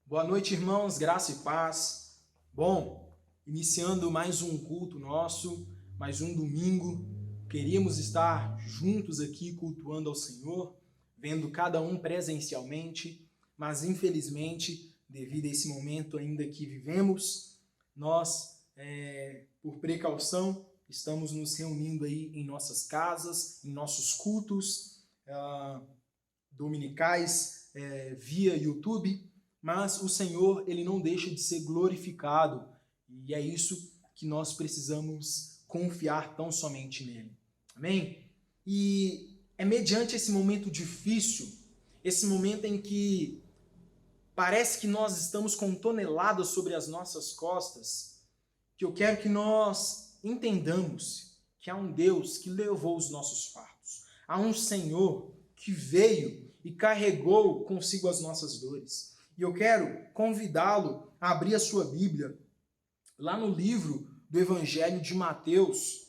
Boa noite, irmãos, graça e paz. Bom, iniciando mais um culto nosso, mais um domingo, queríamos estar juntos aqui cultuando ao Senhor, vendo cada um presencialmente, mas infelizmente, devido a esse momento ainda que vivemos, nós, por precaução, estamos nos reunindo aí em nossas casas, em nossos cultos dominicais, via YouTube, mas o Senhor, ele não deixa de ser glorificado, e é isso que nós precisamos confiar tão somente nele. Amém? E é mediante esse momento difícil, esse momento em que parece que nós estamos com toneladas sobre as nossas costas, que eu quero que nós entendamos que há um Deus que levou os nossos fardos, há um Senhor que veio e carregou consigo as nossas dores. E eu quero convidá-lo a abrir a sua Bíblia lá no livro do Evangelho de Mateus,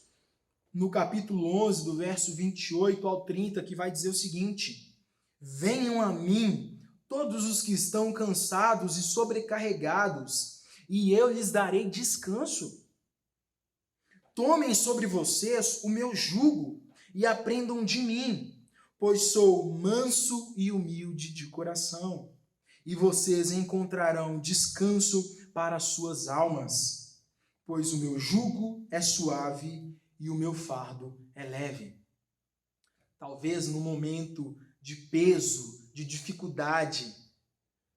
no capítulo 11, do verso 28 ao 30, que vai dizer o seguinte: venham a mim todos os que estão cansados e sobrecarregados, e eu lhes darei descanso. Tomem sobre vocês o meu jugo e aprendam de mim, pois sou manso e humilde de coração, e vocês encontrarão descanso para as suas almas, pois o meu jugo é suave e o meu fardo é leve. Talvez no momento de peso, de dificuldade,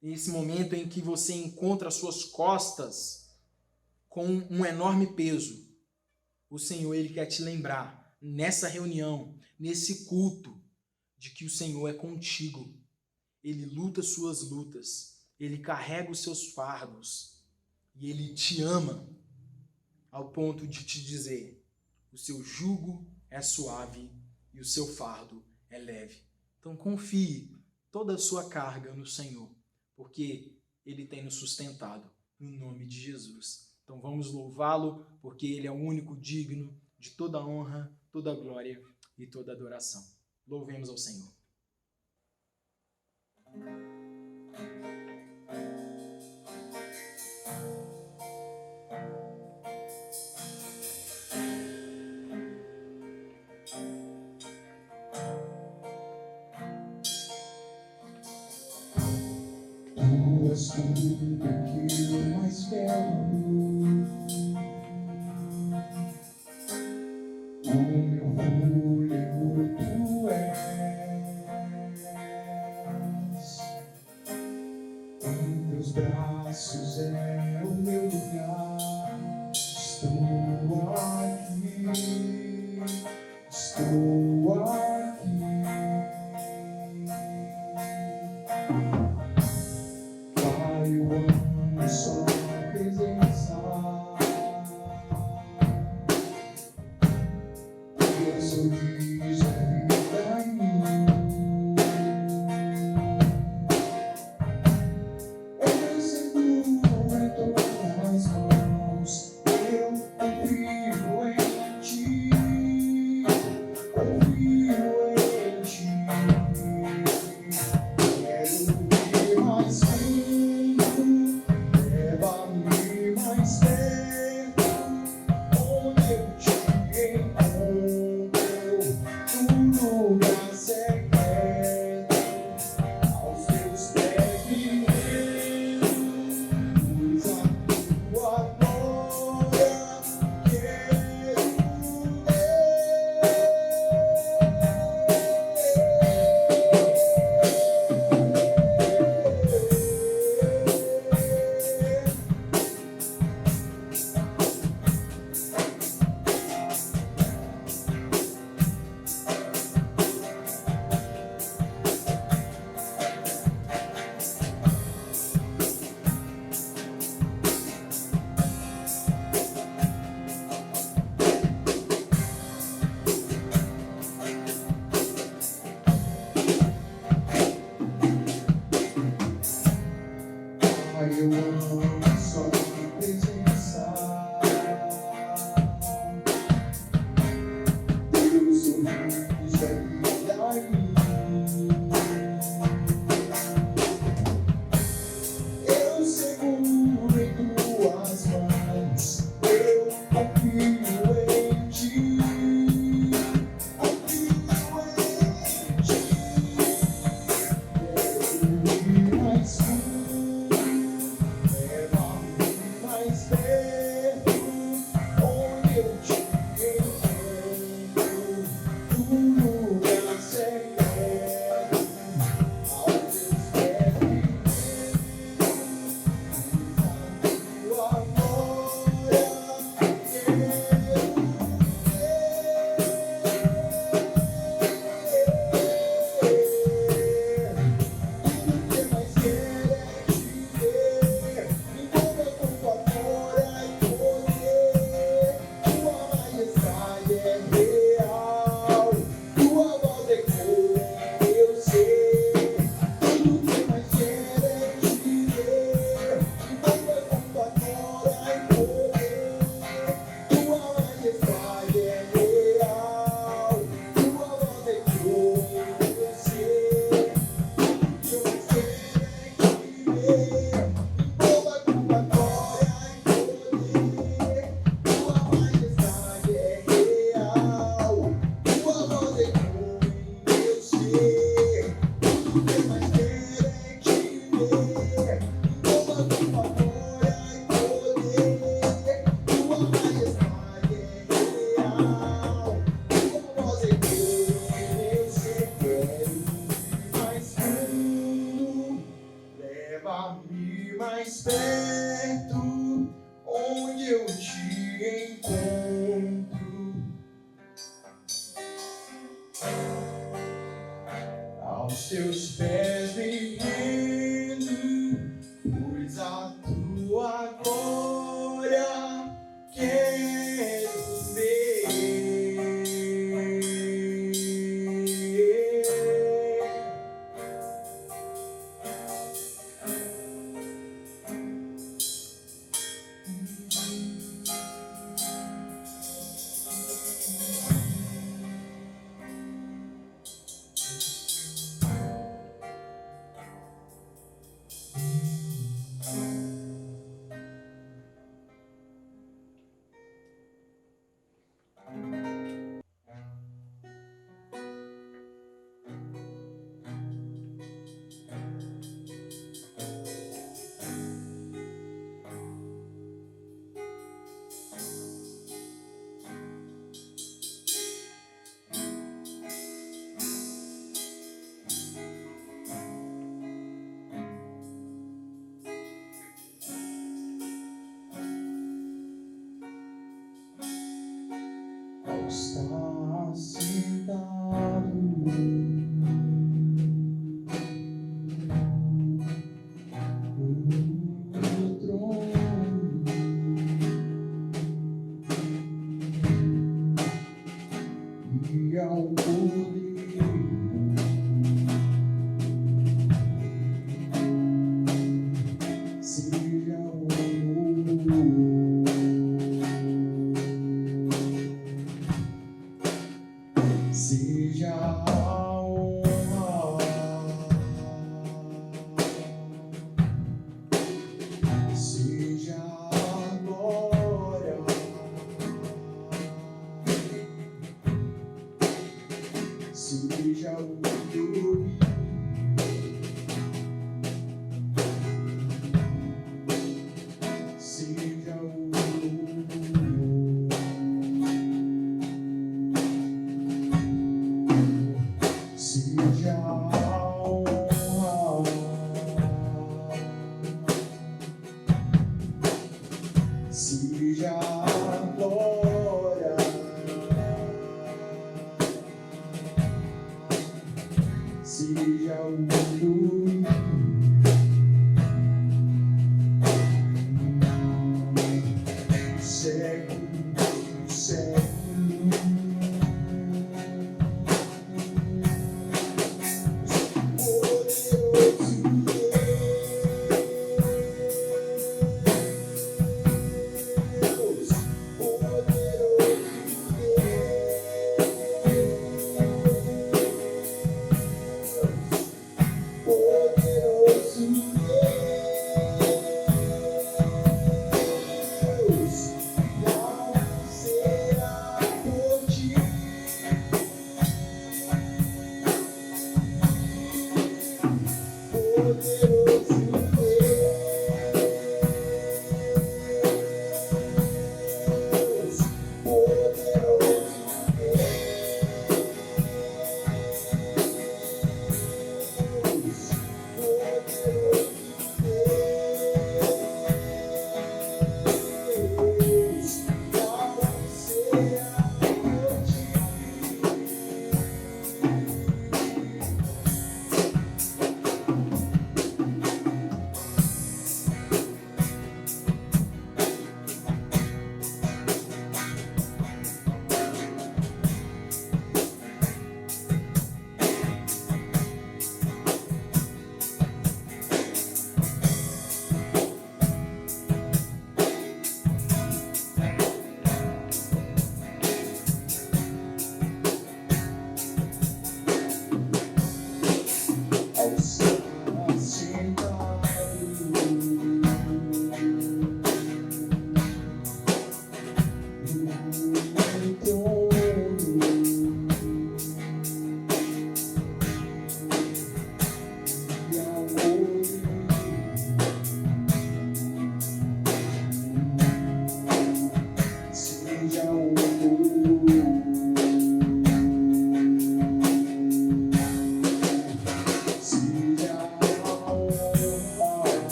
nesse momento em que você encontra as suas costas com um enorme peso, o Senhor, ele quer te lembrar, nessa reunião, nesse culto, de que o Senhor é contigo. Ele luta suas lutas, ele carrega os seus fardos e ele te ama ao ponto de te dizer: o seu jugo é suave e o seu fardo é leve. Então confie toda a sua carga no Senhor, porque ele tem nos sustentado no nome de Jesus. Então vamos louvá-lo, porque ele é o único digno de toda honra, toda glória e toda adoração. Louvemos ao Senhor. Tu és tudo que eu mais quero. O meu fôlego tu és. Em teus braços é o meu lugar. Estou aqui. Estou aqui. Pai, eu amo sua presença. Teu sorriso é vida em mim. Eu seguro em tuas mãos. Eu confio em ti. Confio em ti. Quero ir mais fundo. Leva-me mais perto. Onde eu te encontro, tudo dá certo. Aos teus pés me rendo, pois a tua glória quero Pai, eu amo sua presença. Teus sorrisos é vida em mim. Eu levar-me mais perto, onde eu te encontro. Aos teus pés me rendo, pois a tua glória quero ver. Está sentado no trono, e ao poder seja o seja a honra, seja a glória, seja o domínio, seja o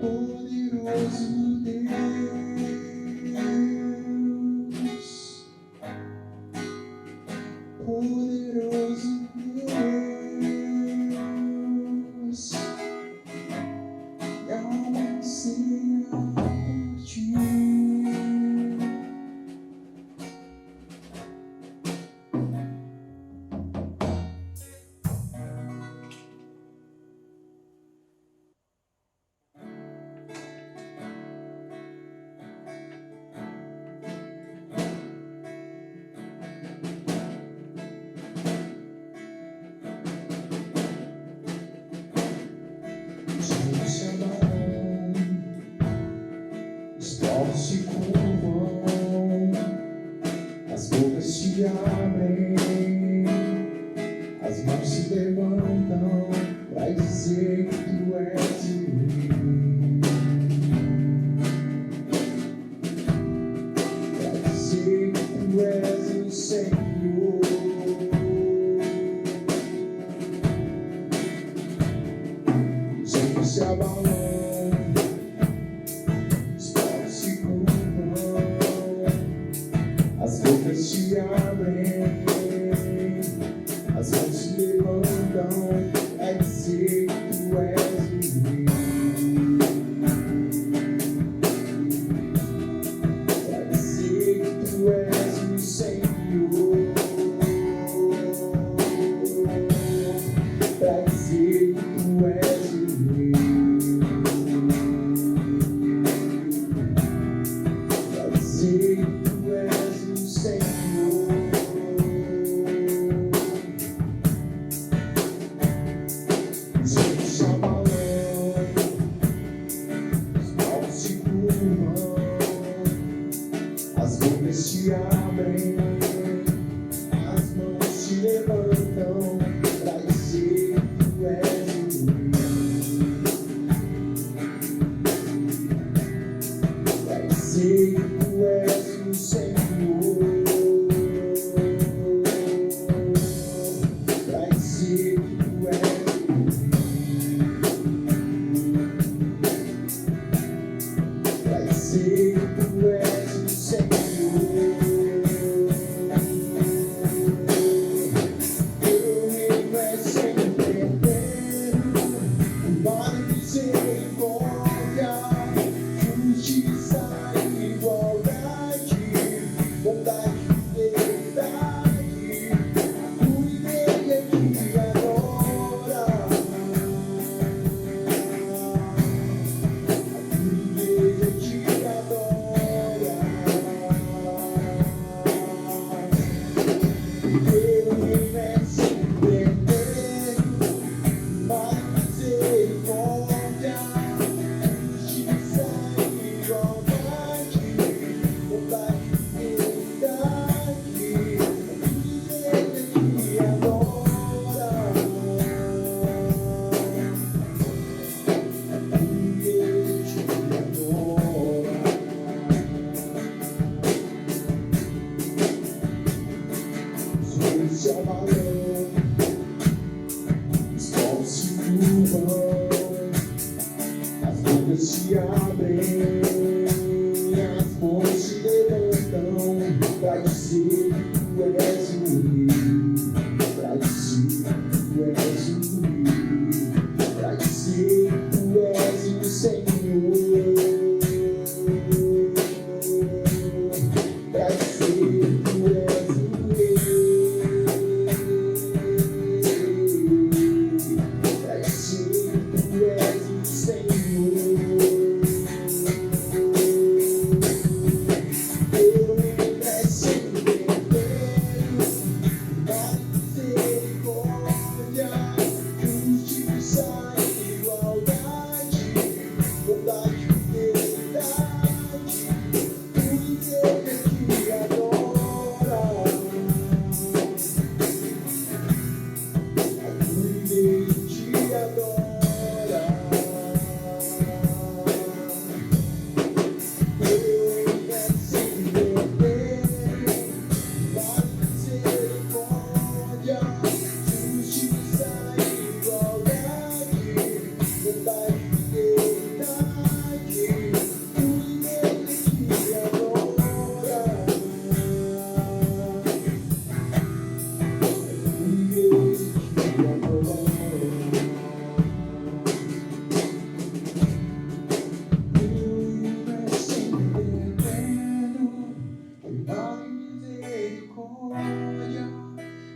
poderoso Deus, poderoso Deus, minha alma anseia por ti. Se abalam, os povos se curvam, as bocas se abrem, as mãos se levantam pra dizer que tu és o rei, pra dizer que tu és o Senhor. Se abalam, os povos se curvam, as bocas se abrem, as mãos se levantam a dizer que tu és o rei, pra dizer que tu és o Senhor, pra dizer que tu és o rei. As bocas se abrem, as mãos se levantam pra dizer que tu és o rei, pra dizer que tu és o Senhor, pra dizer que tu és o rei, pra dizer que tu és o Senhor. Se abalam, os povos se curvam, as bocas se abrem, as mãos se levantam pra dizer que tu és o rei, pra dizer que tu és o rei, pra dizer que tu és o Senhor, pra dizer que tu és o rei. Justiça e igualdade, bondade e fidelidade.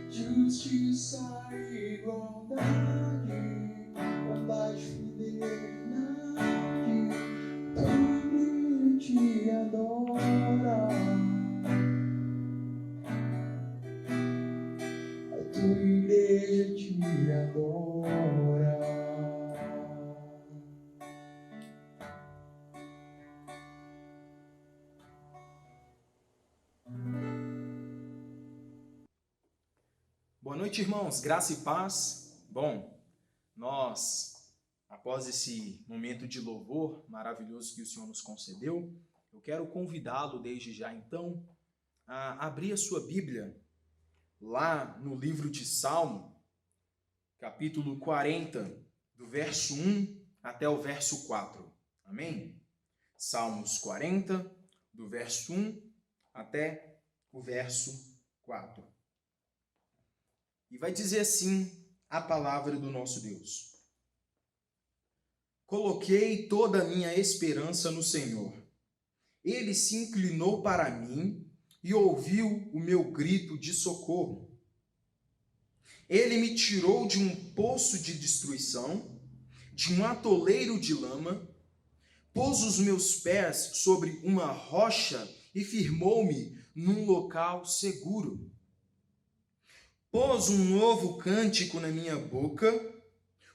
Justiça e igualdade, bondade e fidelidade, tudo te adora. A tua igreja te adora. Boa noite, irmãos. Graça e paz. Bom, nós, após esse momento de louvor maravilhoso que o Senhor nos concedeu, eu quero convidá-lo desde já, então, a abrir a sua Bíblia lá no livro de Salmo, capítulo 40, do verso 1 até o verso 4. Amém? Salmos 40, do verso 1 até o verso 4. E vai dizer assim a palavra do nosso Deus. Coloquei toda a minha esperança no Senhor. Ele se inclinou para mim e ouviu o meu grito de socorro. Ele me tirou de um poço de destruição, de um atoleiro de lama, pôs os meus pés sobre uma rocha e firmou-me num local seguro. Pôs um novo cântico na minha boca,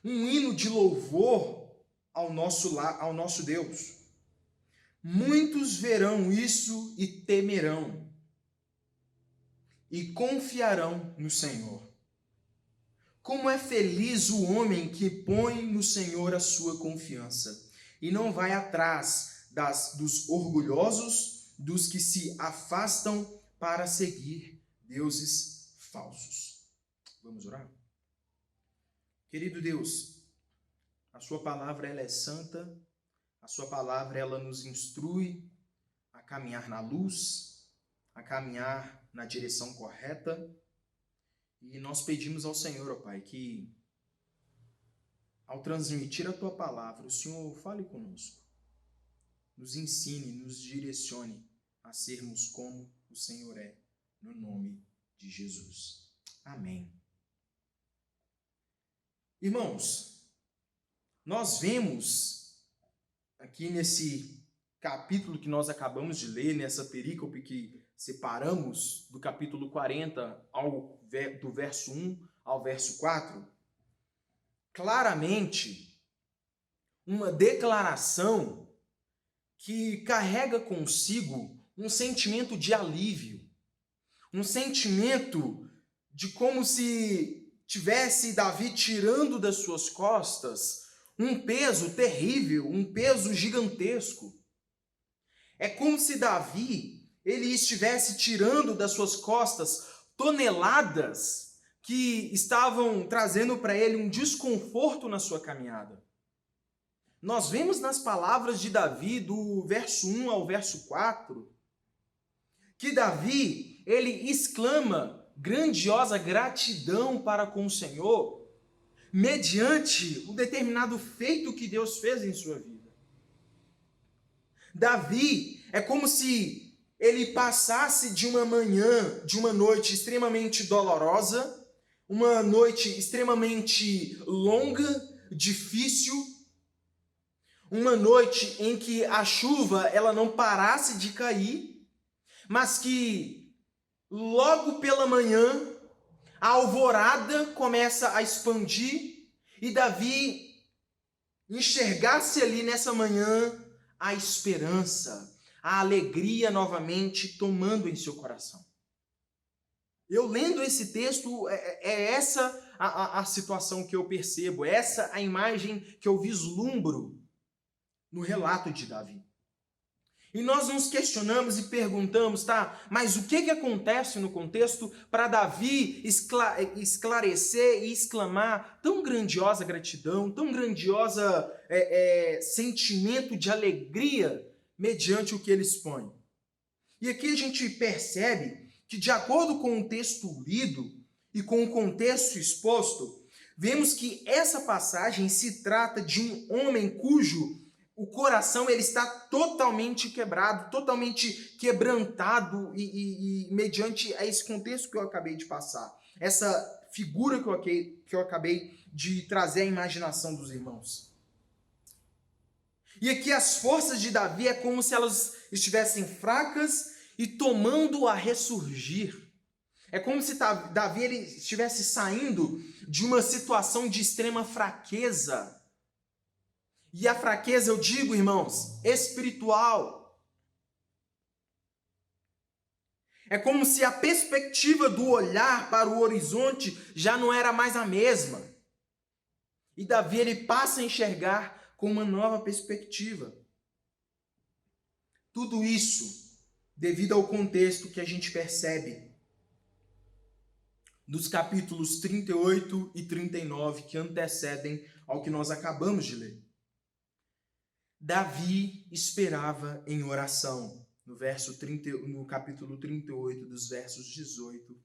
um hino de louvor ao nosso Deus. Muitos verão isso e temerão, e confiarão no Senhor. Como é feliz o homem que põe no Senhor a sua confiança, e não vai atrás dos orgulhosos, dos que se afastam para seguir deuses falsos. Vamos orar? Querido Deus, a sua palavra ela é santa, a sua palavra ela nos instrui a caminhar na luz, a caminhar na direção correta, e nós pedimos ao Senhor, ó Pai, que ao transmitir a tua palavra, o Senhor fale conosco, nos ensine, nos direcione a sermos como o Senhor é, no nome de Jesus. Amém. Irmãos, nós vemos aqui nesse capítulo que nós acabamos de ler, nessa perícope que separamos do capítulo 40 do verso 1 ao verso 4, claramente uma declaração que carrega consigo um sentimento de alívio, um sentimento de como se tivesse Davi tirando das suas costas um peso terrível, um peso gigantesco. É como se Davi ele estivesse tirando das suas costas toneladas que estavam trazendo para ele um desconforto na sua caminhada. Nós vemos nas palavras de Davi, do verso 1 ao verso 4, que Davi ele exclama grandiosa gratidão para com o Senhor, mediante um determinado feito que Deus fez em sua vida. Davi é como se ele passasse de uma manhã, de uma noite extremamente dolorosa, uma noite extremamente longa, difícil, uma noite em que a chuva ela não parasse de cair, mas que logo pela manhã, a alvorada começa a expandir e Davi enxergasse ali nessa manhã a esperança, a alegria novamente tomando em seu coração. Eu lendo esse texto, é essa a situação que eu percebo, é essa a imagem que eu vislumbro no relato de Davi. E nós nos questionamos e perguntamos, tá? Mas o que acontece no contexto para Davi esclarecer e exclamar tão grandiosa gratidão, tão grandiosa sentimento de alegria mediante o que ele expõe? E aqui a gente percebe que, de acordo com o texto lido e com o contexto exposto, vemos que essa passagem se trata de um homem cujo o coração ele está totalmente quebrado, totalmente quebrantado e mediante a esse contexto que eu acabei de passar. Essa figura que eu acabei de trazer à imaginação dos irmãos. E aqui as forças de Davi é como se elas estivessem fracas e tomando a ressurgir. É como se Davi ele estivesse saindo de uma situação de extrema fraqueza. E a fraqueza, eu digo, irmãos, espiritual. É como se a perspectiva do olhar para o horizonte já não era mais a mesma. E Davi ele passa a enxergar com uma nova perspectiva. Tudo isso devido ao contexto que a gente percebe dos capítulos 38 e 39 que antecedem ao que nós acabamos de ler. Davi esperava em oração, no capítulo 38, dos versos 18,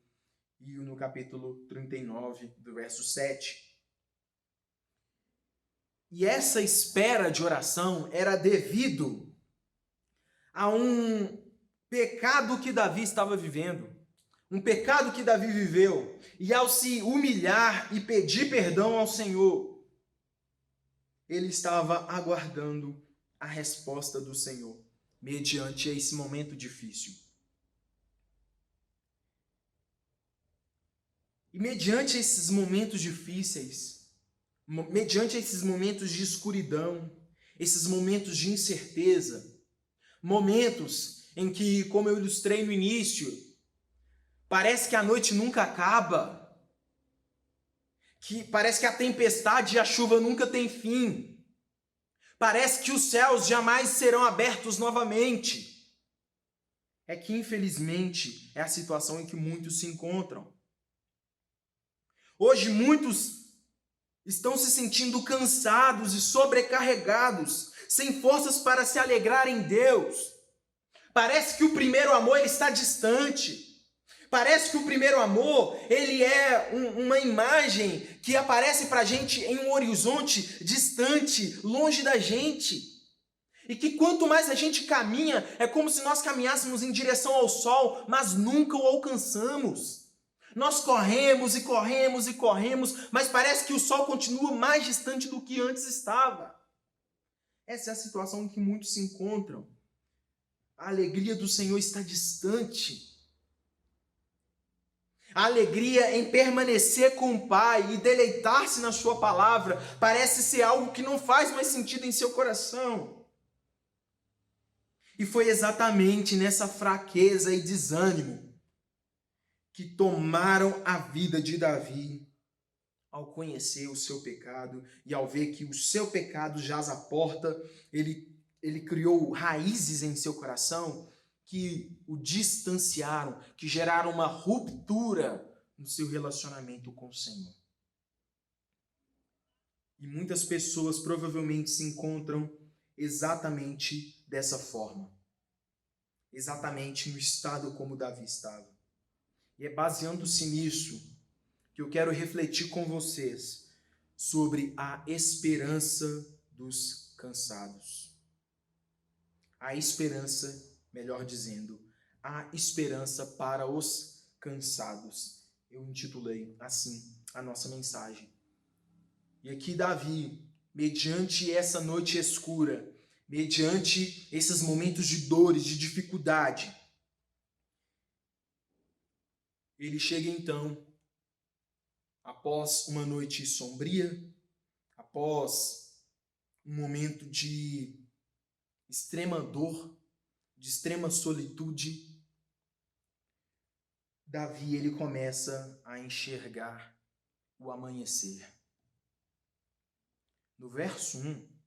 e no capítulo 39, do verso 7. E essa espera de oração era devido a um pecado que Davi estava vivendo, um pecado que Davi viveu, e ao se humilhar e pedir perdão ao Senhor, ele estava aguardando a resposta do Senhor, mediante esse momento difícil. E mediante esses momentos difíceis, mediante esses momentos de escuridão, esses momentos de incerteza, momentos em que, como eu ilustrei no início, parece que a noite nunca acaba, que parece que a tempestade e a chuva nunca têm fim. Parece que os céus jamais serão abertos novamente. É que, infelizmente, é a situação em que muitos se encontram. Hoje, muitos estão se sentindo cansados e sobrecarregados, sem forças para se alegrar em Deus. Parece que o primeiro amor ele está distante. Parece que o primeiro amor, ele é uma imagem que aparece para a gente em um horizonte distante, longe da gente. E que quanto mais a gente caminha, é como se nós caminhássemos em direção ao sol, mas nunca o alcançamos. Nós corremos e corremos e corremos, mas parece que o sol continua mais distante do que antes estava. Essa é a situação em que muitos se encontram. A alegria do Senhor está distante. A alegria em permanecer com o Pai e deleitar-se na sua palavra parece ser algo que não faz mais sentido em seu coração. E foi exatamente nessa fraqueza e desânimo que tomaram a vida de Davi ao conhecer o seu pecado e ao ver que o seu pecado jaz à porta, ele criou raízes em seu coração que o distanciaram, que geraram uma ruptura no seu relacionamento com o Senhor. E muitas pessoas provavelmente se encontram exatamente dessa forma. Exatamente no estado como Davi estava. E é baseando-se nisso que eu quero refletir com vocês sobre a esperança dos cansados. A esperança, melhor dizendo, a esperança para os cansados. Eu intitulei assim a nossa mensagem. E aqui Davi, mediante essa noite escura, mediante esses momentos de dores, de dificuldade, ele chega então, após uma noite sombria, após um momento de extrema dor, de extrema solitude, Davi ele começa a enxergar o amanhecer. No verso 1,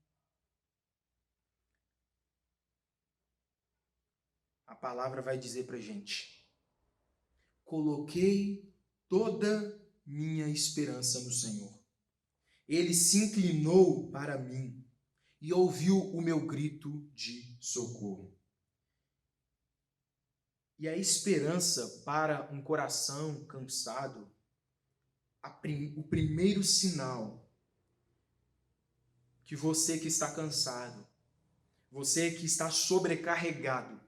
palavra vai dizer para a gente: coloquei toda minha esperança no Senhor. Ele se inclinou para mim e ouviu o meu grito de socorro. E a esperança para um coração cansado, o primeiro sinal que você que está cansado, você que está sobrecarregado,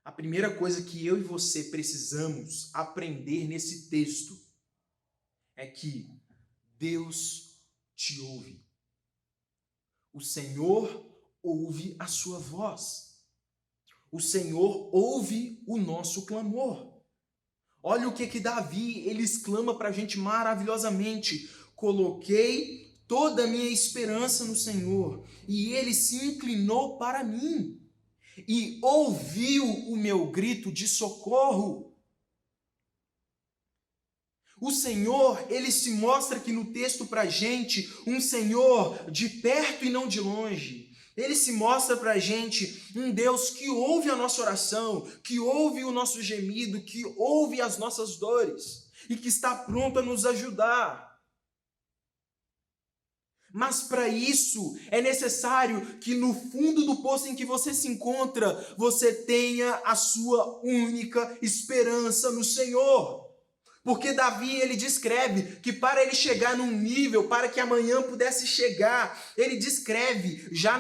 a primeira coisa que eu e você precisamos aprender nesse texto é que Deus te ouve. O Senhor ouve a sua voz. O Senhor ouve o nosso clamor. Olha o que Davi, ele exclama para a gente maravilhosamente: coloquei toda a minha esperança no Senhor, e Ele se inclinou para mim, e ouviu o meu grito de socorro. O Senhor, ele se mostra aqui no texto para a gente um Senhor de perto e não de longe. Ele se mostra para a gente um Deus que ouve a nossa oração, que ouve o nosso gemido, que ouve as nossas dores e que está pronto a nos ajudar. Mas para isso é necessário que no fundo do poço em que você se encontra, você tenha a sua única esperança no Senhor. Porque Davi, ele descreve que para ele chegar num nível, para que amanhã pudesse chegar, ele descreve já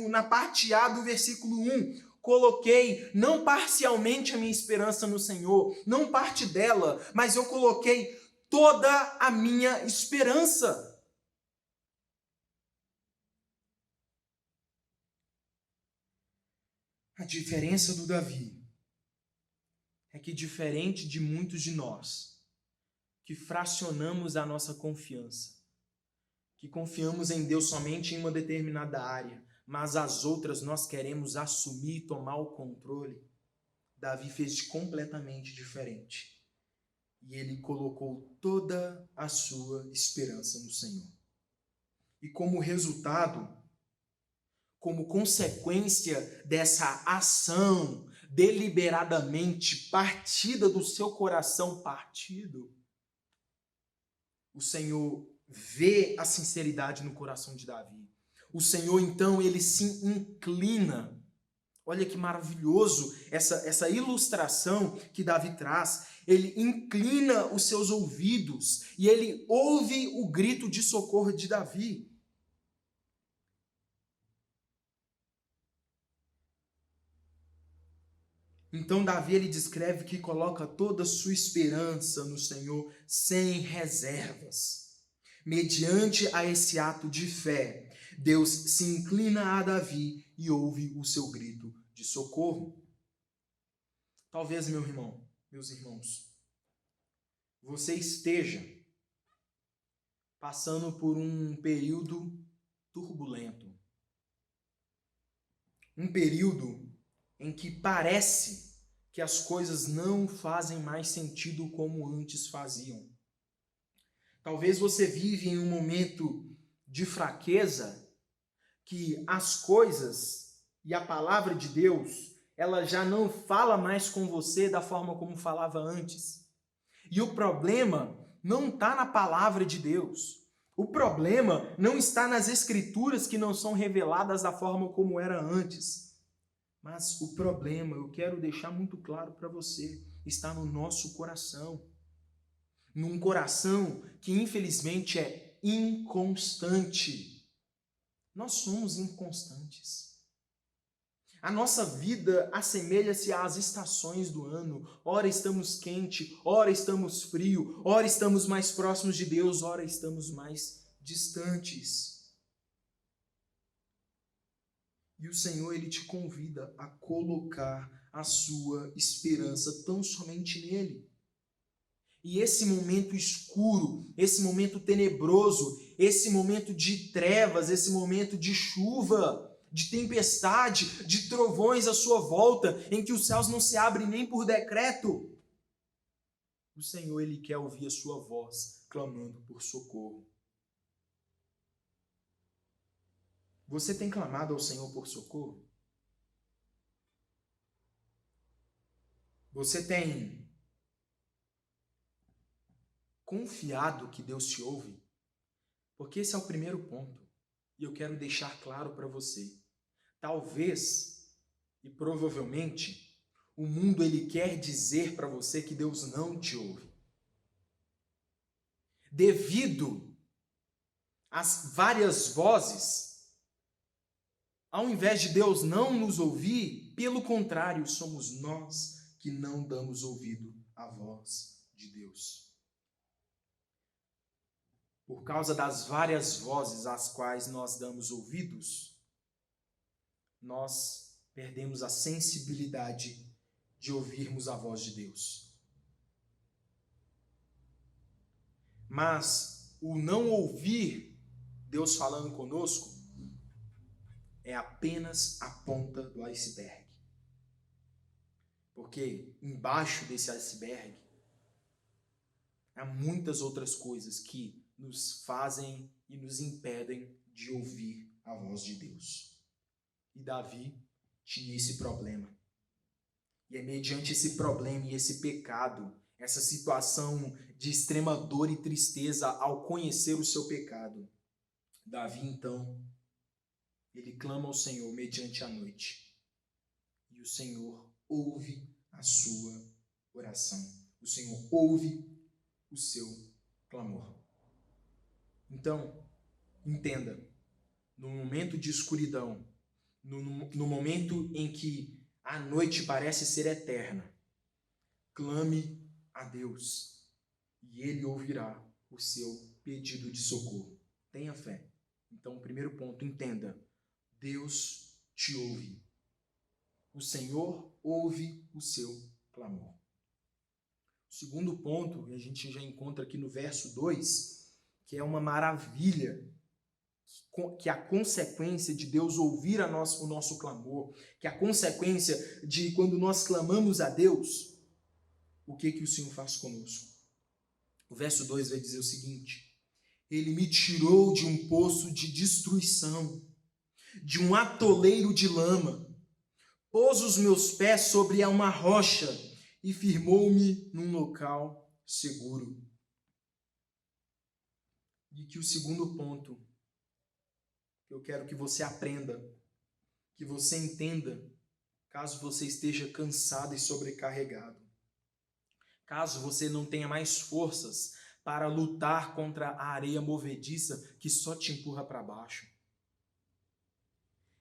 na parte A do versículo 1, coloquei não parcialmente a minha esperança no Senhor, não parte dela, mas eu coloquei toda a minha esperança. A diferença do Davi é que, diferente de muitos de nós, que fracionamos a nossa confiança, que confiamos em Deus somente em uma determinada área, mas as outras nós queremos assumir e tomar o controle, Davi fez completamente diferente. E ele colocou toda a sua esperança no Senhor. E como resultado, como consequência dessa ação deliberadamente partida do seu coração partido, o Senhor vê a sinceridade no coração de Davi. O Senhor, então, ele se inclina. Olha que maravilhoso essa ilustração que Davi traz. Ele inclina os seus ouvidos e ele ouve o grito de socorro de Davi. Então Davi, ele descreve que coloca toda a sua esperança no Senhor sem reservas. Mediante a esse ato de fé, Deus se inclina a Davi e ouve o seu grito de socorro. Talvez, meu irmão, meus irmãos, você esteja passando por um período turbulento. Um período em que parece que as coisas não fazem mais sentido como antes faziam. Talvez você vive em um momento de fraqueza, que as coisas e a palavra de Deus, ela já não fala mais com você da forma como falava antes. E o problema não está na palavra de Deus. O problema não está nas escrituras que não são reveladas da forma como era antes. Mas o problema, eu quero deixar muito claro para você, está no nosso coração. Num coração que infelizmente é inconstante. Nós somos inconstantes. A nossa vida assemelha-se às estações do ano. Ora estamos quente, ora estamos frio, ora estamos mais próximos de Deus, ora estamos mais distantes. E o Senhor, ele te convida a colocar a sua esperança tão somente nele. E esse momento escuro, esse momento tenebroso, esse momento de trevas, esse momento de chuva, de tempestade, de trovões à sua volta, em que os céus não se abrem nem por decreto, o Senhor, ele quer ouvir a sua voz clamando por socorro. Você tem clamado ao Senhor por socorro? Você tem confiado que Deus te ouve? Porque esse é o primeiro ponto. E eu quero deixar claro para você. Talvez e provavelmente o mundo ele quer dizer para você que Deus não te ouve. Devido às várias vozes, ao invés de Deus não nos ouvir, pelo contrário, somos nós que não damos ouvido à voz de Deus. Por causa das várias vozes às quais nós damos ouvidos, nós perdemos a sensibilidade de ouvirmos a voz de Deus. Mas o não ouvir Deus falando conosco é apenas a ponta do iceberg. Porque embaixo desse iceberg há muitas outras coisas que nos fazem e nos impedem de ouvir a voz de Deus. E Davi tinha esse problema. E é mediante esse problema e esse pecado, essa situação de extrema dor e tristeza ao conhecer o seu pecado, Davi, então, ele clama ao Senhor mediante a noite. E o Senhor ouve a sua oração. O Senhor ouve o seu clamor. Então, entenda, no momento de escuridão, no momento em que a noite parece ser eterna, clame a Deus e Ele ouvirá o seu pedido de socorro. Tenha fé. Então, primeiro ponto, entenda, Deus te ouve. O Senhor ouve o seu clamor. O segundo ponto, a gente já encontra aqui no verso 2, que é uma maravilha, que a consequência de Deus ouvir o nosso clamor, que a consequência de quando nós clamamos a Deus, o que o Senhor faz conosco? O verso 2 vai dizer o seguinte: Ele me tirou de um poço de destruição, de um atoleiro de lama, pôs os meus pés sobre uma rocha e firmou-me num local seguro. E que o segundo ponto que eu quero que você aprenda, que você entenda, caso você esteja cansado e sobrecarregado, caso você não tenha mais forças para lutar contra a areia movediça que só te empurra para baixo,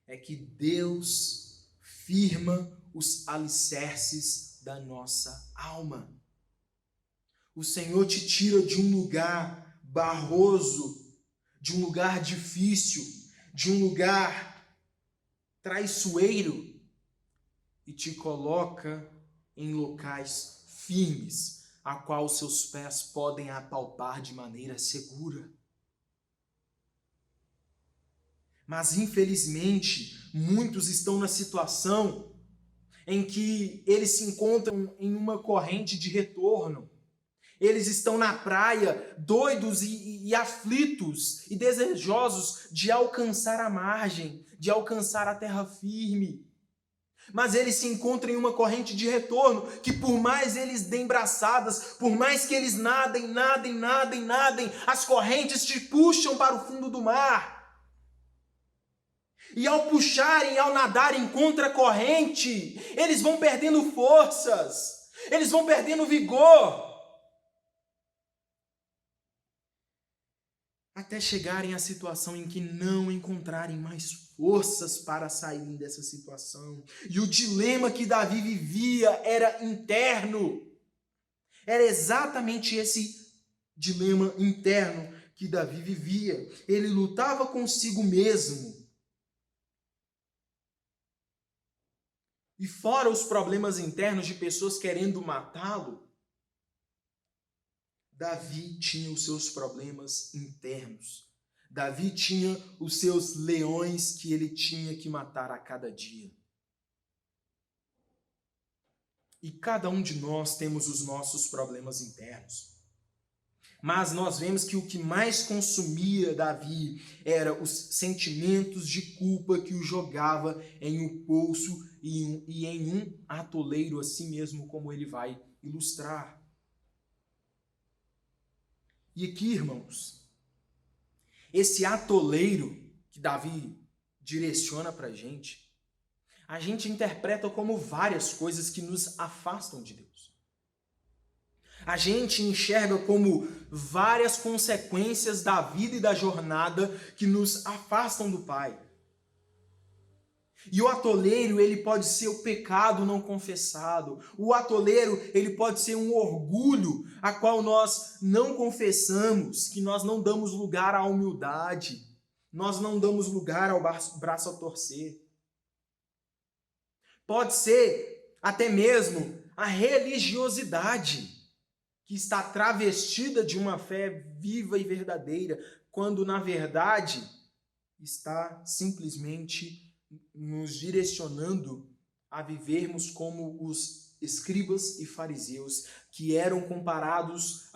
é que Deus firma os alicerces da nossa alma. O Senhor te tira de um lugar barroso, de um lugar difícil, de um lugar traiçoeiro e te coloca em locais firmes, a qual os seus pés podem apalpar de maneira segura. Mas, infelizmente, muitos estão na situação em que eles se encontram em uma corrente de retorno. Eles estão na praia, doidos e aflitos e desejosos de alcançar a margem, de alcançar a terra firme. Mas eles se encontram em uma corrente de retorno que, por mais eles deem braçadas, por mais que eles nadem, as correntes te puxam para o fundo do mar. E ao puxarem, ao nadarem contra a corrente, eles vão perdendo forças, eles vão perdendo vigor, até chegarem à situação em que não encontrarem mais forças para saírem dessa situação. E o dilema que Davi vivia era interno. Era exatamente esse dilema interno que Davi vivia. Ele lutava consigo mesmo. E fora os problemas internos de pessoas querendo matá-lo, Davi tinha os seus problemas internos. Davi tinha os seus leões que ele tinha que matar a cada dia. E cada um de nós temos os nossos problemas internos. Mas nós vemos que o que mais consumia Davi era os sentimentos de culpa que o jogava em um poço e em um atoleiro, assim mesmo como ele vai ilustrar. E aqui, irmãos, esse atoleiro que Davi direciona para a gente interpreta como várias coisas que nos afastam de Deus. A gente enxerga como várias consequências da vida e da jornada que nos afastam do Pai. E o atoleiro, ele pode ser o pecado não confessado. O atoleiro, ele pode ser um orgulho a qual nós não confessamos, que nós não damos lugar à humildade. Nós não damos lugar ao braço a torcer. Pode ser até mesmo a religiosidade, que está travestida de uma fé viva e verdadeira, quando na verdade está simplesmente nos direcionando a vivermos como os escribas e fariseus, que eram comparados,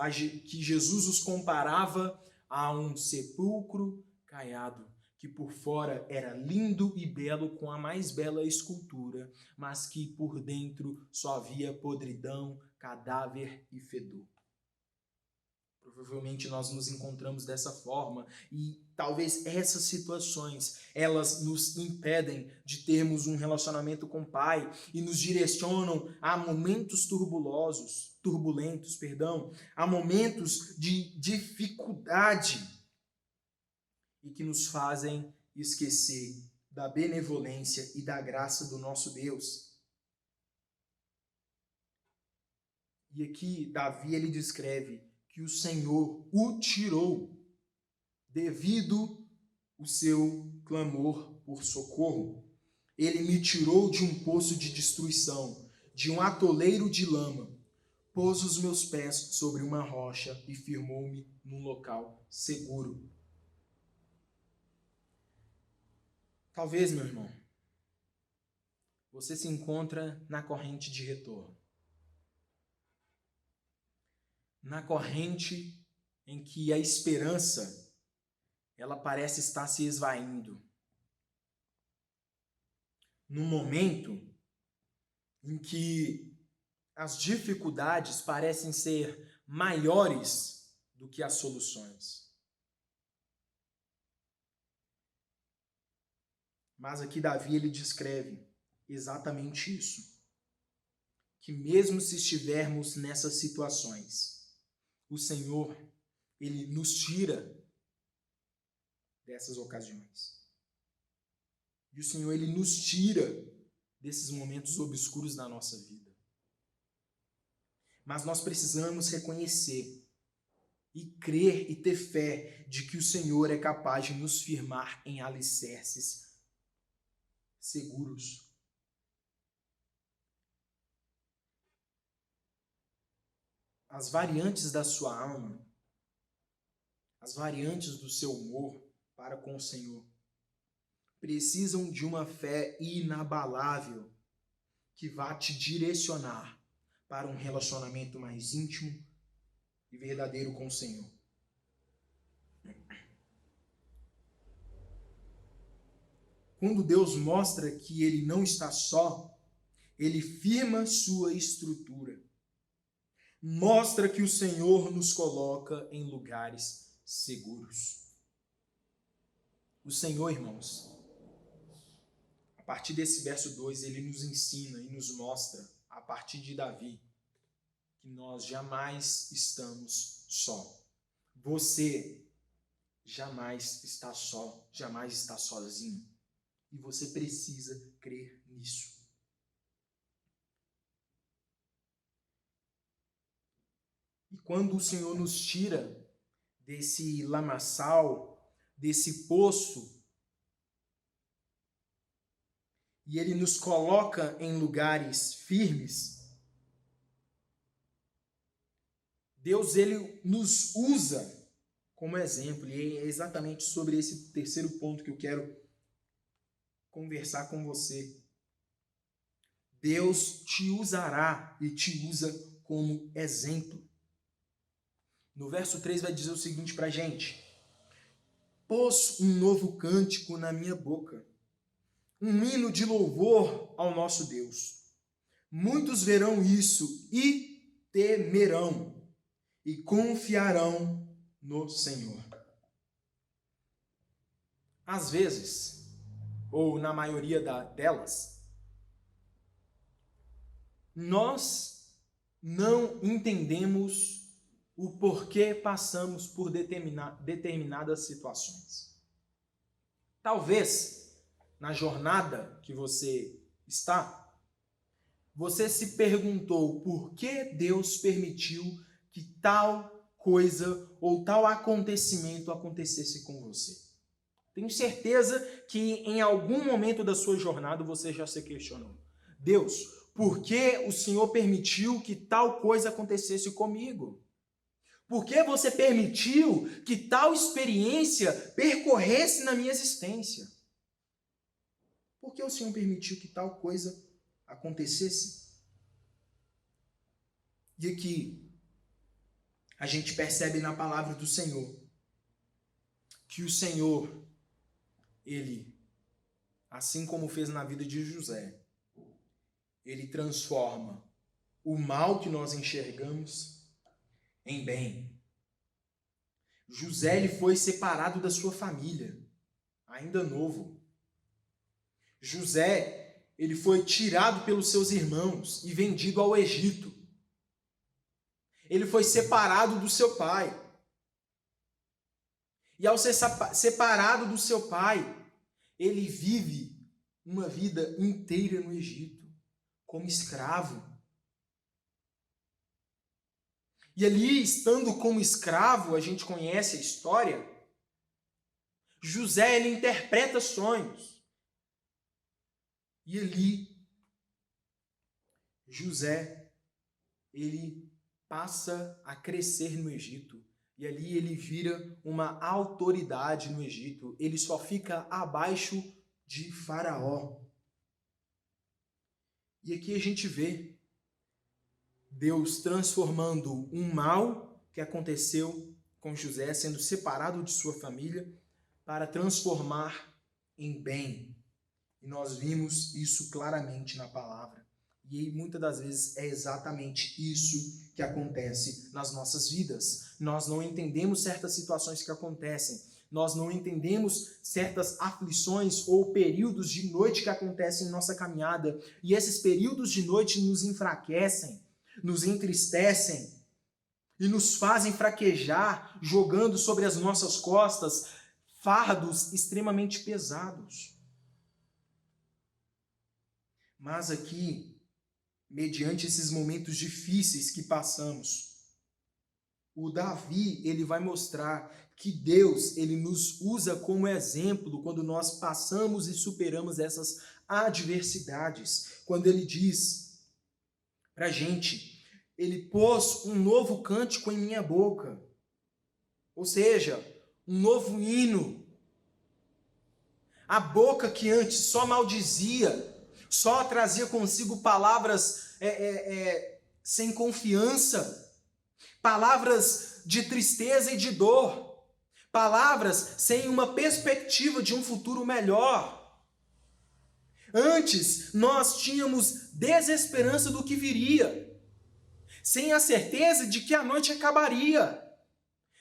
que Jesus os comparava a um sepulcro caiado, que por fora era lindo e belo, com a mais bela escultura, mas que por dentro só havia podridão, cadáver e fedor. Provavelmente nós nos encontramos dessa forma e talvez essas situações, elas nos impedem de termos um relacionamento com o Pai e nos direcionam a momentos turbulentos, a momentos de dificuldade e que nos fazem esquecer da benevolência e da graça do nosso Deus. E aqui Davi ele descreve que o Senhor o tirou devido ao seu clamor por socorro. Ele me tirou de um poço de destruição, de um atoleiro de lama, pôs os meus pés sobre uma rocha e firmou-me num local seguro. Talvez, meu irmão, você se encontra na corrente de retorno. Na corrente em que a esperança, ela parece estar se esvaindo. No momento em que as dificuldades parecem ser maiores do que as soluções. Mas aqui Davi ele descreve exatamente isso. Que mesmo se estivermos nessas situações, o Senhor, ele nos tira dessas ocasiões. E o Senhor, ele nos tira desses momentos obscuros da nossa vida. Mas nós precisamos reconhecer e crer e ter fé de que o Senhor é capaz de nos firmar em alicerces seguros. As variantes da sua alma, as variantes do seu humor para com o Senhor, precisam de uma fé inabalável que vá te direcionar para um relacionamento mais íntimo e verdadeiro com o Senhor. Quando Deus mostra que Ele não está só, Ele firma sua estrutura. Mostra que o Senhor nos coloca em lugares seguros. O Senhor, irmãos, a partir desse verso 2, ele nos ensina e nos mostra, a partir de Davi, que nós jamais estamos só. Você jamais está só, jamais está sozinho. E você precisa crer nisso. E quando o Senhor nos tira desse lamaçal, desse poço, e Ele nos coloca em lugares firmes, Deus, Ele nos usa como exemplo. E é exatamente sobre esse terceiro ponto que eu quero conversar com você. Deus te usará e te usa como exemplo. No verso 3 vai dizer o seguinte para a gente: pôs um novo cântico na minha boca, um hino de louvor ao nosso Deus. Muitos verão isso e temerão e confiarão no Senhor. Às vezes, ou na maioria delas, nós não entendemos o porquê passamos por determinadas situações. Talvez, na jornada que você está, você se perguntou por que Deus permitiu que tal coisa ou tal acontecimento acontecesse com você. Tenho certeza que em algum momento da sua jornada você já se questionou: Deus, por que o Senhor permitiu que tal coisa acontecesse comigo? Por que você permitiu que tal experiência percorresse na minha existência? Por que o Senhor permitiu que tal coisa acontecesse? E aqui a gente percebe na palavra do Senhor que o Senhor, Ele, assim como fez na vida de José, Ele transforma o mal que nós enxergamos em bem. José, ele foi separado da sua família, ainda novo. José, ele foi tirado pelos seus irmãos e vendido ao Egito. Ele foi separado do seu pai. E ao ser separado do seu pai, ele vive uma vida inteira no Egito, como escravo. E ali, estando como escravo, a gente conhece a história, José, ele interpreta sonhos. E ali, José, ele passa a crescer no Egito. E ali ele vira uma autoridade no Egito. Ele só fica abaixo de Faraó. E aqui a gente vê Deus transformando um mal que aconteceu com José, sendo separado de sua família, para transformar em bem. E nós vimos isso claramente na palavra. E muitas das vezes é exatamente isso que acontece nas nossas vidas. Nós não entendemos certas situações que acontecem. Nós não entendemos certas aflições ou períodos de noite que acontecem em nossa caminhada. E esses períodos de noite nos enfraquecem, nos entristecem e nos fazem fraquejar, jogando sobre as nossas costas fardos extremamente pesados. Mas aqui, mediante esses momentos difíceis que passamos, o Davi, ele vai mostrar que Deus, ele nos usa como exemplo quando nós passamos e superamos essas adversidades. Quando ele diz pra gente: ele pôs um novo cântico em minha boca. Ou seja, um novo hino. A boca que antes só maldizia, só trazia consigo palavras sem confiança, palavras de tristeza e de dor, palavras sem uma perspectiva de um futuro melhor. Antes, nós tínhamos desesperança do que viria, sem a certeza de que a noite acabaria.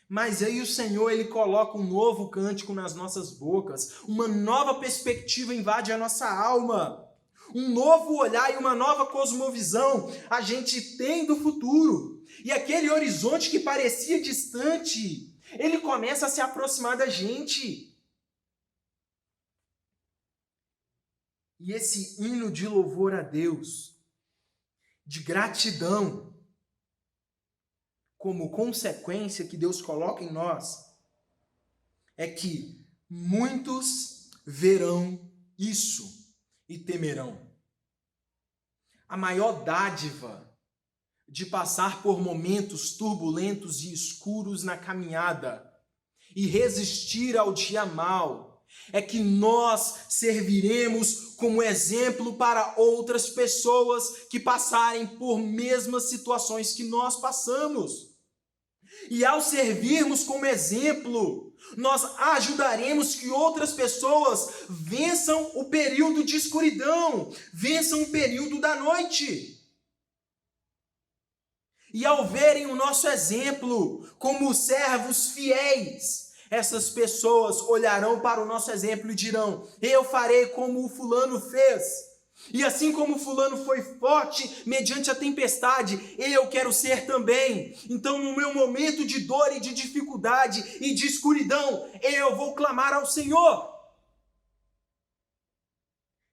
Mas aí o Senhor, ele coloca um novo cântico nas nossas bocas, uma nova perspectiva invade a nossa alma, um novo olhar e uma nova cosmovisão a gente tem do futuro. E aquele horizonte que parecia distante, ele começa a se aproximar da gente. E esse hino de louvor a Deus, de gratidão, como consequência que Deus coloca em nós, é que muitos verão isso e temerão. A maior dádiva de passar por momentos turbulentos e escuros na caminhada e resistir ao dia mau é que nós serviremos como exemplo para outras pessoas que passarem por mesmas situações que nós passamos. E ao servirmos como exemplo, nós ajudaremos que outras pessoas vençam o período de escuridão, vençam o período da noite. E ao verem o nosso exemplo como servos fiéis, essas pessoas olharão para o nosso exemplo e dirão: eu farei como o fulano fez. E assim como o fulano foi forte mediante a tempestade, eu quero ser também. Então, no meu momento de dor e de dificuldade e de escuridão, eu vou clamar ao Senhor.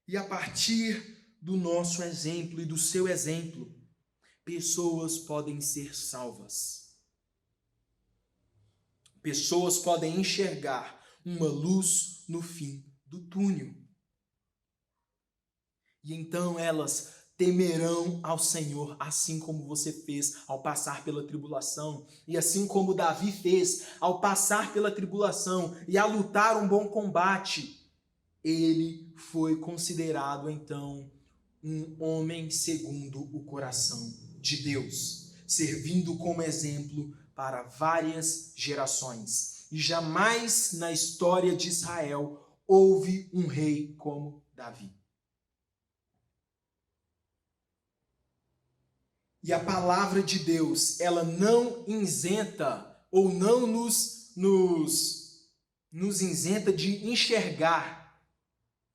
E a partir do nosso exemplo e do seu exemplo, pessoas podem ser salvas. Pessoas podem enxergar uma luz no fim do túnel. E então elas temerão ao Senhor, assim como você fez ao passar pela tribulação, e assim como Davi fez ao passar pela tribulação e a lutar um bom combate. Ele foi considerado então um homem segundo o coração de Deus, servindo como exemplo para várias gerações. E jamais na história de Israel houve um rei como Davi. E a palavra de Deus, ela não isenta ou não nos isenta de enxergar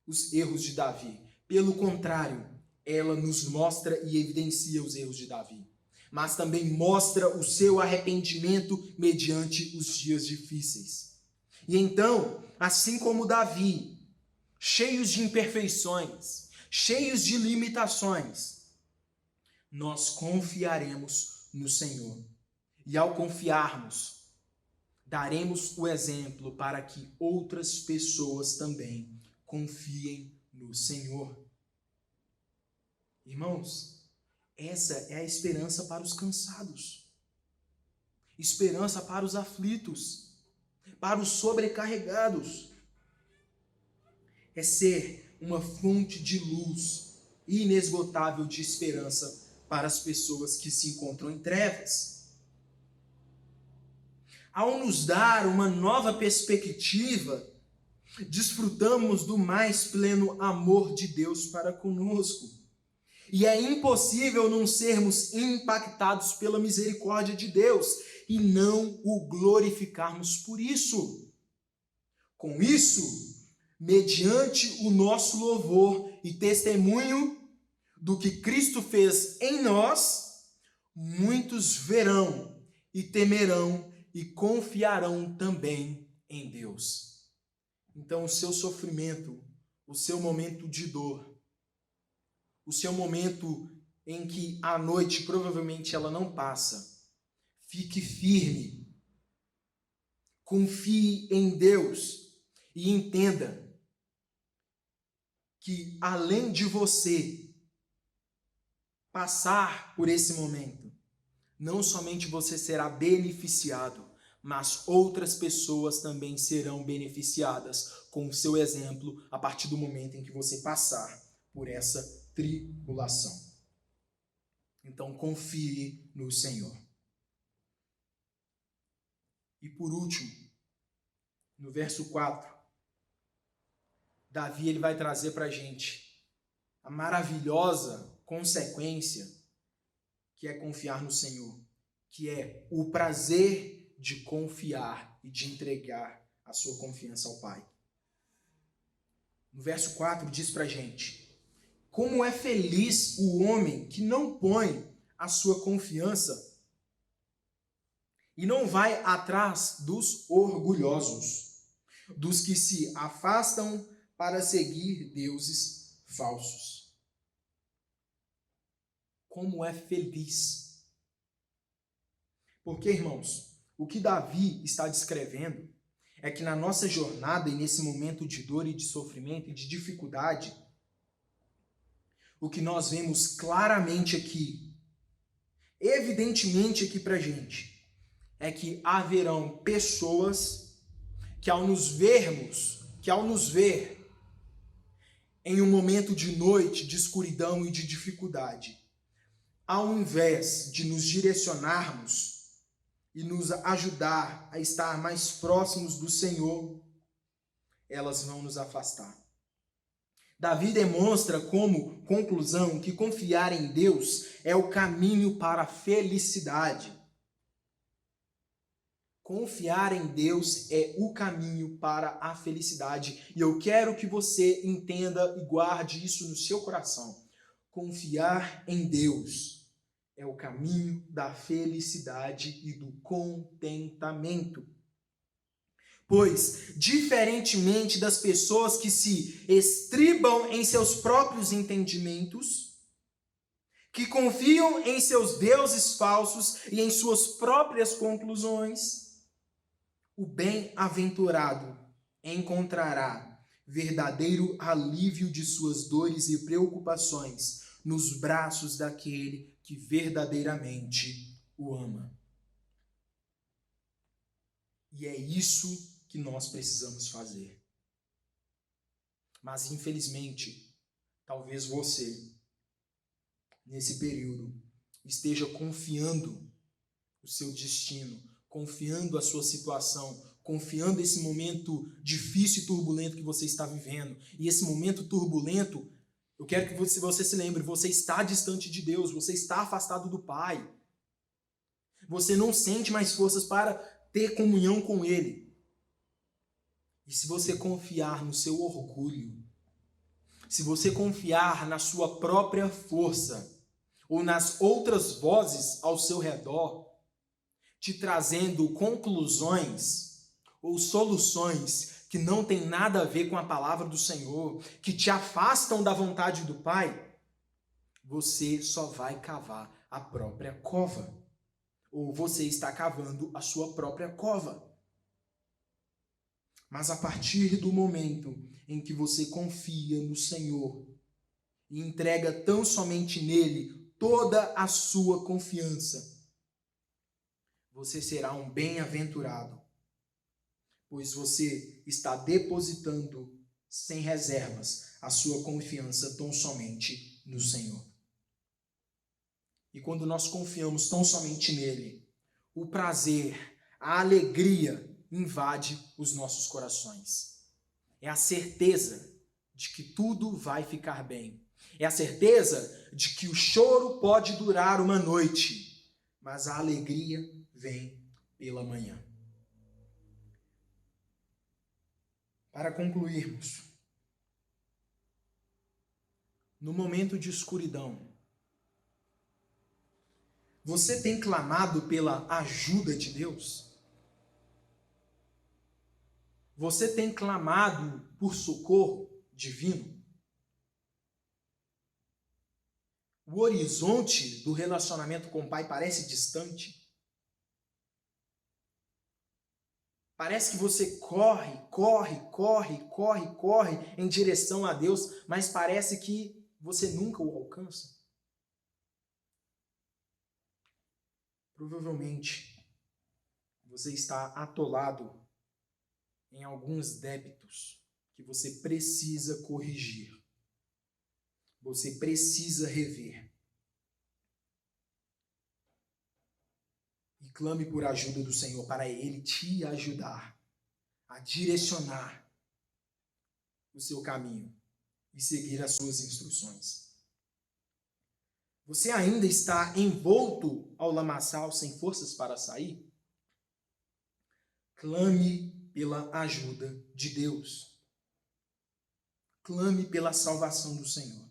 os erros de Davi. Pelo contrário, ela nos mostra e evidencia os erros de Davi. Mas também mostra o seu arrependimento mediante os dias difíceis. E então, assim como Davi, cheios de imperfeições, cheios de limitações, nós confiaremos no Senhor. E ao confiarmos, daremos o exemplo para que outras pessoas também confiem no Senhor. Irmãos, essa é a esperança para os cansados, esperança para os aflitos, para os sobrecarregados. É ser uma fonte de luz inesgotável de esperança para as pessoas que se encontram em trevas. Ao nos dar uma nova perspectiva, desfrutamos do mais pleno amor de Deus para conosco. E é impossível não sermos impactados pela misericórdia de Deus e não o glorificarmos por isso. Com isso, mediante o nosso louvor e testemunho do que Cristo fez em nós, muitos verão e temerão e confiarão também em Deus. Então, o seu sofrimento, o seu momento de dor, o seu momento em que a noite provavelmente ela não passa, fique firme, confie em Deus e entenda que além de você passar por esse momento, não somente você será beneficiado, mas outras pessoas também serão beneficiadas com o seu exemplo a partir do momento em que você passar por essa tribulação. Então confie no Senhor. E por último, no verso 4, Davi ele vai trazer para a gente a maravilhosa consequência que é confiar no Senhor, que é o prazer de confiar e de entregar a sua confiança ao Pai. No verso 4 diz para a gente: como é feliz o homem que não põe a sua confiança e não vai atrás dos orgulhosos, dos que se afastam para seguir deuses falsos. Como é feliz. Porque, irmãos, o que Davi está descrevendo é que na nossa jornada e nesse momento de dor e de sofrimento e de dificuldade, o que nós vemos claramente aqui, evidentemente aqui pra gente, é que haverão pessoas que ao nos ver em um momento de noite, de escuridão e de dificuldade, ao invés de nos direcionarmos e nos ajudar a estar mais próximos do Senhor, elas vão nos afastar. Davi demonstra como conclusão que confiar em Deus é o caminho para a felicidade. Confiar em Deus é o caminho para a felicidade. E eu quero que você entenda e guarde isso no seu coração. Confiar em Deus é o caminho da felicidade e do contentamento. Pois, diferentemente das pessoas que se estribam em seus próprios entendimentos, que confiam em seus deuses falsos e em suas próprias conclusões, o bem-aventurado encontrará verdadeiro alívio de suas dores e preocupações nos braços daquele que verdadeiramente o ama. E é isso que nós precisamos fazer. Mas, infelizmente, talvez você, nesse período, esteja confiando o seu destino, confiando a sua situação, confiando esse momento difícil e turbulento que você está vivendo. E esse momento turbulento, eu quero que você se lembre, você está distante de Deus, você está afastado do Pai. Você não sente mais forças para ter comunhão com Ele. E se você confiar no seu orgulho, se você confiar na sua própria força, ou nas outras vozes ao seu redor, te trazendo conclusões ou soluções que não tem nada a ver com a palavra do Senhor, que te afastam da vontade do Pai, você só vai cavar a própria cova. Ou você está cavando a sua própria cova. Mas a partir do momento em que você confia no Senhor e entrega tão somente nele toda a sua confiança, você será um bem-aventurado, pois você está depositando sem reservas a sua confiança tão somente no Senhor. E quando nós confiamos tão somente nele, o prazer, a alegria invade os nossos corações. É a certeza de que tudo vai ficar bem. É a certeza de que o choro pode durar uma noite, mas a alegria vem pela manhã. Para concluirmos, no momento de escuridão, você tem clamado pela ajuda de Deus? Você tem clamado por socorro divino? O horizonte do relacionamento com o Pai parece distante? Parece que você corre em direção a Deus, mas parece que você nunca o alcança? Provavelmente você está atolado em alguns débitos que você precisa corrigir. Você precisa rever. E clame por ajuda do Senhor para Ele te ajudar a direcionar o seu caminho e seguir as suas instruções. Você ainda está envolto ao lamaçal sem forças para sair? Clame pela ajuda de Deus. Clame pela salvação do Senhor.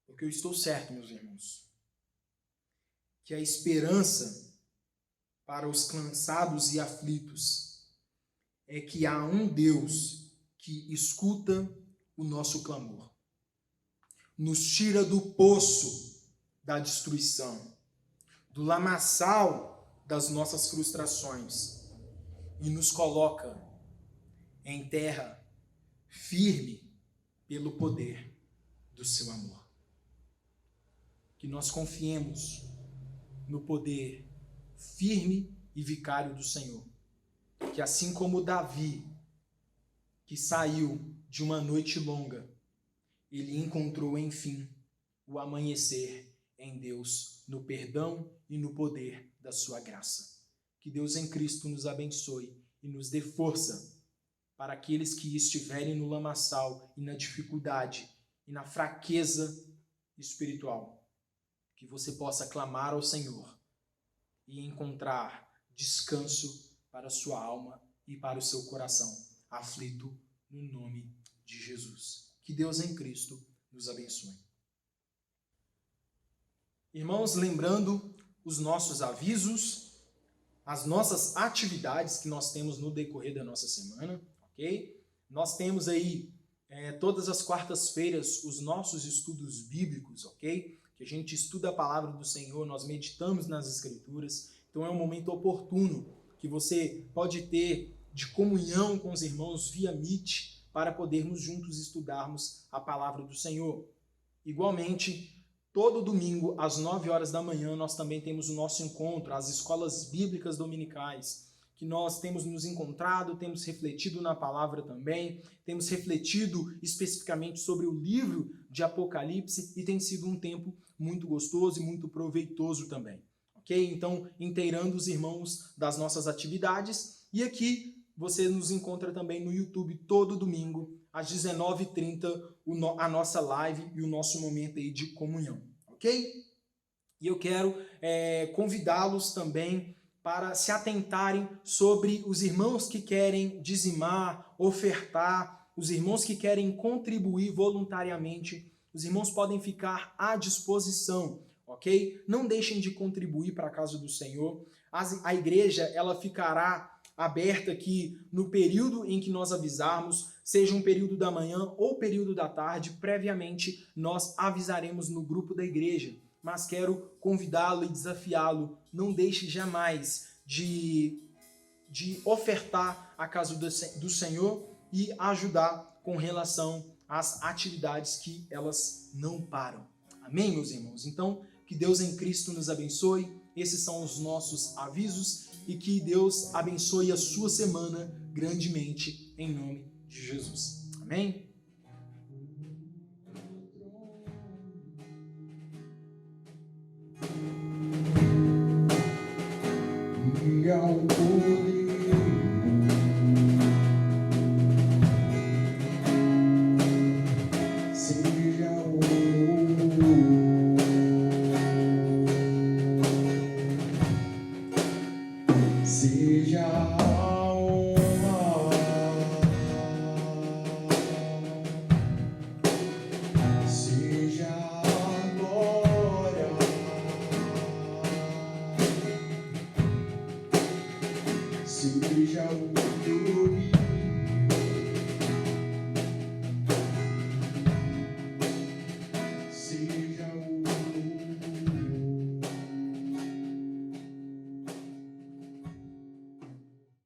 Porque eu estou certo, meus irmãos, que a esperança para os cansados e aflitos é que há um Deus que escuta o nosso clamor, nos tira do poço da destruição, do lamaçal das nossas frustrações e nos coloca em terra firme pelo poder do seu amor. Que nós confiemos no poder firme e vicário do Senhor. Que assim como Davi, que saiu de uma noite longa, ele encontrou, enfim, o amanhecer em Deus, no perdão e no poder da da sua graça. Que Deus em Cristo nos abençoe e nos dê força para aqueles que estiverem no lamaçal e na dificuldade e na fraqueza espiritual. Que você possa clamar ao Senhor e encontrar descanso para a sua alma e para o seu coração aflito no nome de Jesus. Que Deus em Cristo nos abençoe. Irmãos, lembrando os nossos avisos, as nossas atividades que nós temos no decorrer da nossa semana, ok? Nós temos aí todas as quartas-feiras os nossos estudos bíblicos, ok? Que a gente estuda a palavra do Senhor, nós meditamos nas Escrituras, então é um momento oportuno que você pode ter de comunhão com os irmãos via Meet para podermos juntos estudarmos a palavra do Senhor. Igualmente, todo domingo, às 9 horas da manhã, nós também temos o nosso encontro, as escolas bíblicas dominicais, que nós temos nos encontrado, temos refletido na palavra também, temos refletido especificamente sobre o livro de Apocalipse e tem sido um tempo muito gostoso e muito proveitoso também. Ok? Então, inteirando os irmãos das nossas atividades. E aqui você nos encontra também no YouTube todo domingo, às 19h30, a nossa live e o nosso momento aí de comunhão. Ok? E eu quero convidá-los também para se atentarem sobre os irmãos que querem dizimar, ofertar, os irmãos que querem contribuir voluntariamente. Os irmãos podem ficar à disposição, ok? Não deixem de contribuir para a casa do Senhor. A igreja ela ficará aberta aqui no período em que nós avisarmos, seja um período da manhã ou período da tarde. Previamente nós avisaremos no grupo da igreja. Mas quero convidá-lo e desafiá-lo, não deixe jamais de ofertar a casa do Senhor e ajudar com relação às atividades que elas não param. Amém, meus irmãos? Então, que Deus em Cristo nos abençoe. Esses são os nossos avisos e que Deus abençoe a sua semana grandemente em nome de Jesus. Amém?